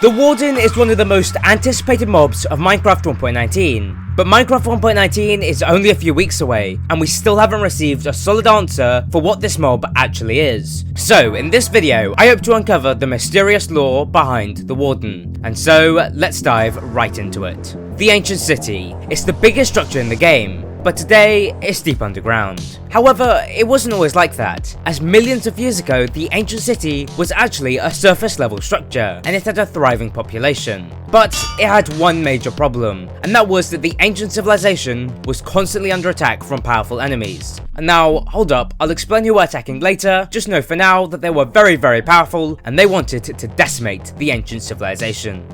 The Warden is one of the most anticipated mobs of Minecraft 1.19, but Minecraft 1.19 is only a few weeks away, and we still haven't received a solid answer for what this mob actually is. So, in this video, I hope to uncover the mysterious lore behind the Warden, and so, let's dive right into it. The Ancient City. It's the biggest structure in the game, but today, it's deep underground. However, it wasn't always like that, as millions of years ago, the Ancient City was actually a surface level structure, and it had a thriving population. But it had one major problem, and that was that the ancient civilization was constantly under attack from powerful enemies. And now, hold up, I'll explain who were attacking later, just know for now that they were very powerful, and they wanted to decimate the ancient civilization.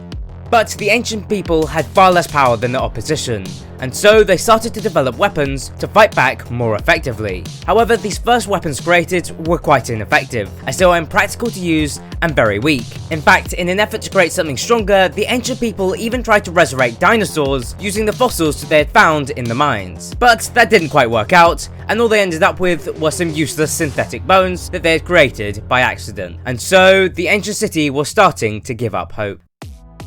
But the ancient people had far less power than their opposition, and so they started to develop weapons to fight back more effectively. However, these first weapons created were quite ineffective, as they were impractical to use and very weak. In fact, in an effort to create something stronger, the ancient people even tried to resurrect dinosaurs using the fossils they had found in the mines. But that didn't quite work out, and all they ended up with were some useless synthetic bones that they had created by accident. And so, the ancient city was starting to give up hope.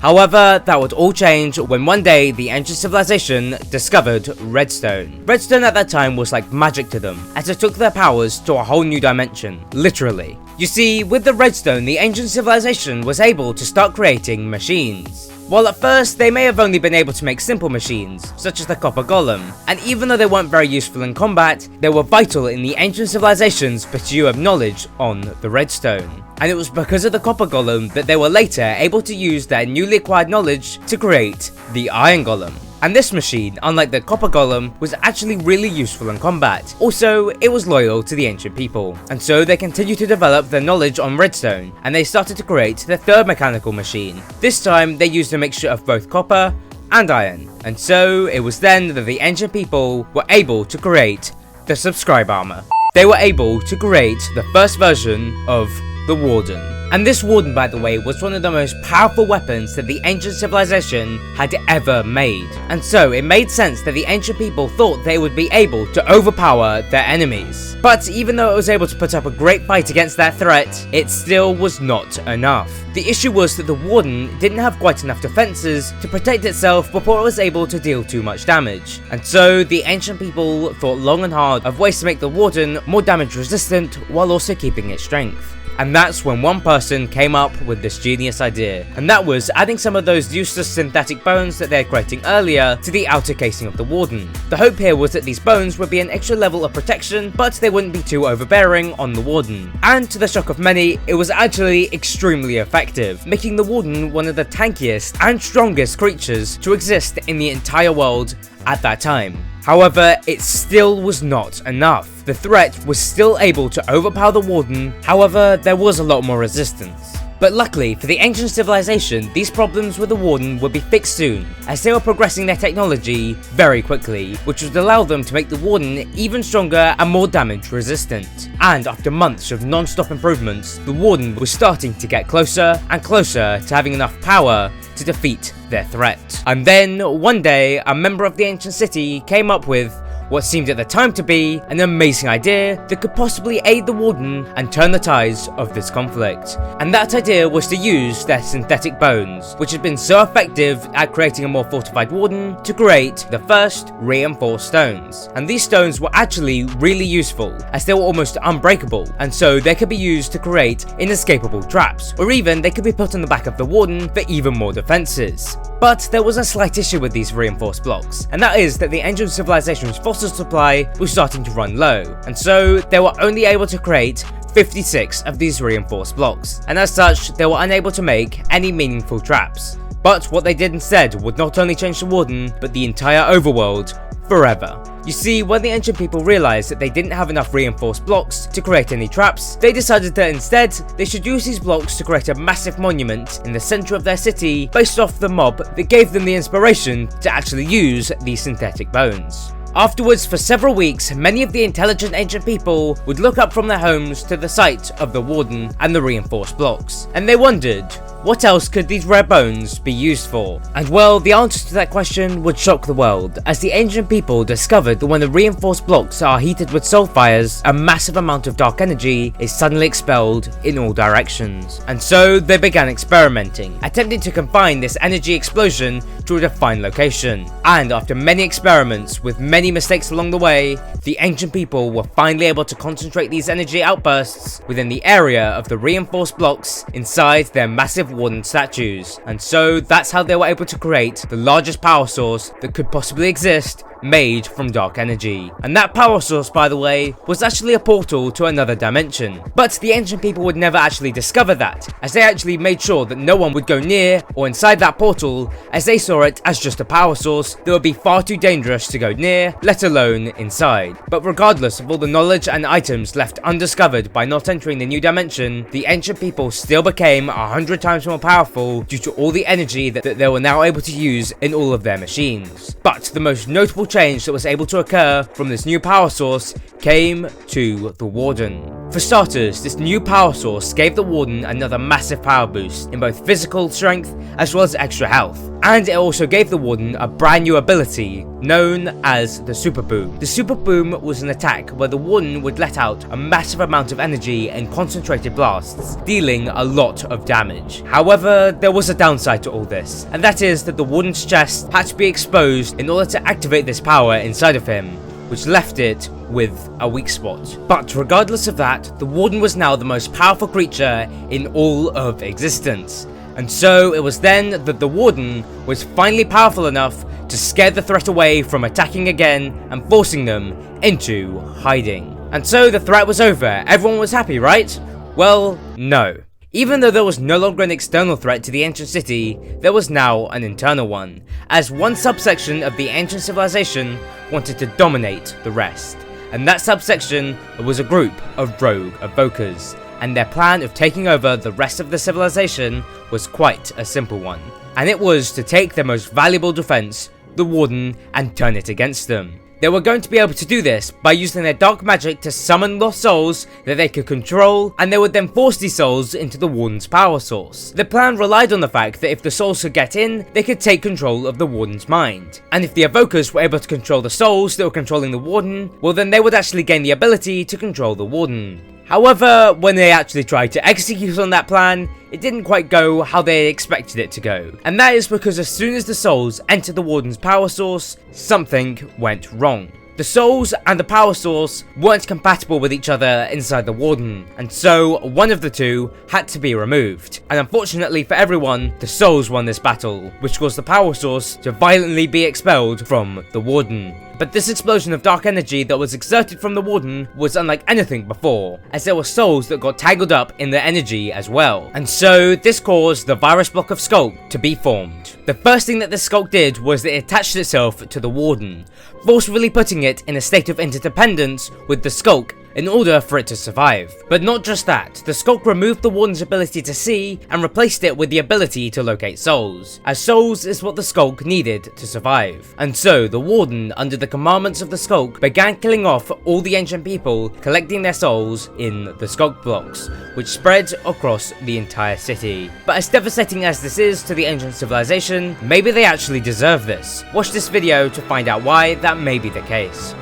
However, that would all change when one day the ancient civilization discovered redstone. Redstone at that time was like magic to them, as it took their powers to a whole new dimension, literally. You see, with the redstone, the ancient civilization was able to start creating machines. While at first they may have only been able to make simple machines, such as the copper golem, and even though they weren't very useful in combat, they were vital in the ancient civilization's pursuit of knowledge on the redstone. And it was because of the copper golem that they were later able to use their newly acquired knowledge to create the iron golem. And this machine, unlike the copper golem, was actually really useful in combat. Also, it was loyal to the ancient people, and so they continued to develop their knowledge on redstone, and they started to create their third mechanical machine. This time, they used a mixture of both copper and iron, and so it was then that the ancient people were able to create the subscribe armor. They were able to create the first version of the Warden. And this Warden, by the way, was one of the most powerful weapons that the ancient civilization had ever made. And so it made sense that the ancient people thought they would be able to overpower their enemies. But even though it was able to put up a great fight against that threat, it still was not enough. The issue was that the Warden didn't have quite enough defenses to protect itself before it was able to deal too much damage. And so the ancient people thought long and hard of ways to make the Warden more damage resistant while also keeping its strength. And that's when one person came up with this genius idea, and that was adding some of those useless synthetic bones that they had creating earlier to the outer casing of the Warden. The hope here was that these bones would be an extra level of protection, but they wouldn't be too overbearing on the Warden. And to the shock of many, it was actually extremely effective, making the Warden one of the tankiest and strongest creatures to exist in the entire world at that time. However, it still was not enough. The threat was still able to overpower the Warden, however, there was a lot more resistance. But luckily for the ancient civilization, these problems with the Warden would be fixed soon, as they were progressing their technology very quickly, which would allow them to make the Warden even stronger and more damage resistant. And after months of non-stop improvements, the Warden was starting to get closer and closer to having enough power to defeat their threat. And then, one day, a member of the ancient city came up with what seemed at the time to be an amazing idea that could possibly aid the Warden and turn the tides of this conflict. And that idea was to use their synthetic bones, which had been so effective at creating a more fortified Warden, to create the first reinforced stones. And these stones were actually really useful, as they were almost unbreakable, and so they could be used to create inescapable traps, or even they could be put on the back of the Warden for even more defenses. But there was a slight issue with these reinforced blocks, and that is that the ancient civilization's fossil supply was starting to run low, and so they were only able to create 56 of these reinforced blocks, and as such, they were unable to make any meaningful traps. But what they did instead would not only change the Warden, but the entire overworld forever. You see, when the ancient people realized that they didn't have enough reinforced blocks to create any traps, they decided that instead, they should use these blocks to create a massive monument in the center of their city based off the mob that gave them the inspiration to actually use these synthetic bones. Afterwards, for several weeks, many of the intelligent ancient people would look up from their homes to the sight of the Warden and the reinforced blocks, and they wondered, What else could these rare bones be used for? And well, the answer to that question would shock the world, as the ancient people discovered that when the reinforced blocks are heated with soul fires, a massive amount of dark energy is suddenly expelled in all directions. And so they began experimenting, attempting to confine this energy explosion to a defined location. And after many experiments with many mistakes along the way, the ancient people were finally able to concentrate these energy outbursts within the area of the reinforced blocks inside their massive wooden statues. And so that's how they were able to create the largest power source that could possibly exist, made from dark energy. And that power source, by the way, was actually a portal to another dimension. But the ancient people would never actually discover that, as they actually made sure that no one would go near or inside that portal, as they saw it as just a power source that would be far too dangerous to go near, let alone inside. But regardless of all the knowledge and items left undiscovered by not entering the new dimension, the ancient people still became 100 times more powerful due to all the energy that they were now able to use in all of their machines. But the most notable change that was able to occur from this new power source came to the Warden. For starters, this new power source gave the Warden another massive power boost in both physical strength as well as extra health. And it also gave the Warden a brand new ability known as the Super Boom. The Super Boom was an attack where the Warden would let out a massive amount of energy in concentrated blasts, dealing a lot of damage. However, there was a downside to all this, and that is that the Warden's chest had to be exposed in order to activate this power inside of him, which left it with a weak spot. But regardless of that, the Warden was now the most powerful creature in all of existence. And so it was then that the Warden was finally powerful enough to scare the threat away from attacking again and forcing them into hiding. And so the threat was over. Everyone was happy, right? Well, no. Even though there was no longer an external threat to the ancient city, there was now an internal one, as one subsection of the ancient civilization wanted to dominate the rest. And that subsection was a group of rogue evokers, and their plan of taking over the rest of the civilization was quite a simple one. And it was to take their most valuable defense, the Warden, and turn it against them. They were going to be able to do this by using their dark magic to summon lost souls that they could control, and they would then force these souls into the Warden's power source. The plan relied on the fact that if the souls could get in, they could take control of the Warden's mind. And if the evokers were able to control the souls that were controlling the Warden, well then they would actually gain the ability to control the Warden. However, when they actually tried to execute on that plan, it didn't quite go how they expected it to go. And that is because as soon as the souls entered the Warden's power source, something went wrong. The souls and the power source weren't compatible with each other inside the Warden, and so one of the two had to be removed. And unfortunately for everyone, the souls won this battle, which caused the power source to violently be expelled from the Warden. But this explosion of dark energy that was exerted from the Warden was unlike anything before, as there were souls that got tangled up in the energy as well. And so this caused the virus block of Sculk to be formed. The first thing that the Sculk did was that it attached itself to the Warden, forcefully putting it in a state of interdependence with the Sculk in order for it to survive. But not just that, the Sculk removed the Warden's ability to see and replaced it with the ability to locate souls, as souls is what the Sculk needed to survive. And so the Warden, under the commandments of the Sculk, began killing off all the ancient people, collecting their souls in the Sculk blocks, which spread across the entire city. But as devastating as this is to the ancient civilization, maybe they actually deserve this. Watch this video to find out why that may be the case.